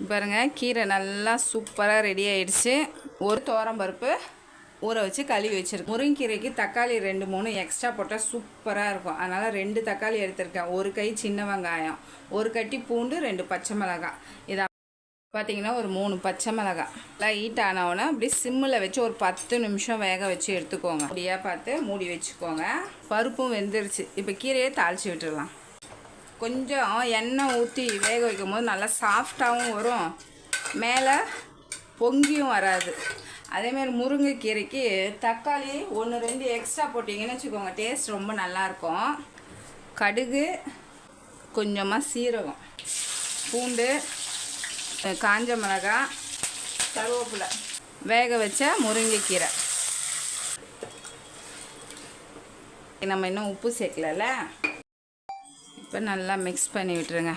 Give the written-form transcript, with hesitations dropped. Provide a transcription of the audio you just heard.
பாருங்கள், கீரை நல்லா சூப்பராக ரெடி ஆகிடுச்சு. ஒரு துவரம்பருப்பு ஊற வச்சு கழுவி வச்சுருக்கு. முருங்கைக்கீரைக்கு தக்காளி 2-3 எக்ஸ்ட்ரா போட்டால் சூப்பராக இருக்கும். அதனால் 2 தக்காளி எடுத்திருக்கேன். ஒரு கை சின்ன வெங்காயம், ஒரு கட்டி பூண்டு, 2 பச்சை மிளகாய். இதை பார்த்திங்கன்னா ஒரு 3 பச்சை மிளகாய் எல்லாம் ஹீட் ஆனவுடனே அப்படி சிம்மில் வச்சு ஒரு 10 நிமிஷம் வேக வச்சு எடுத்துக்கோங்க. அப்படியே பார்த்து மூடி வச்சுக்கோங்க. பருப்பும் வெந்துருச்சு. இப்போ கீரையை தாளித்து விட்டுடலாம். கொஞ்சம் எண்ணெய் ஊற்றி வேக வைக்கும் போது நல்லா சாஃப்டாகவும் வரும், மேலே பொங்கியும் வராது. அதேமாதிரி முருங்கைக்கீரைக்கு தக்காளி 1-2 எக்ஸ்ட்ரா போட்டிங்கன்னு வச்சுக்கோங்க, டேஸ்ட் ரொம்ப நல்லாயிருக்கும். கடுகு, கொஞ்சமாக சீரகம், பூண்டு, காஞ்ச மிளகாய், கருவேப்பிலை, வேக வச்ச முருங்கைக்கீரை. நம்ம இன்னும் உப்பு சேர்க்கல. இப்போ நல்லா மிக்ஸ் பண்ணி விட்டுருங்க.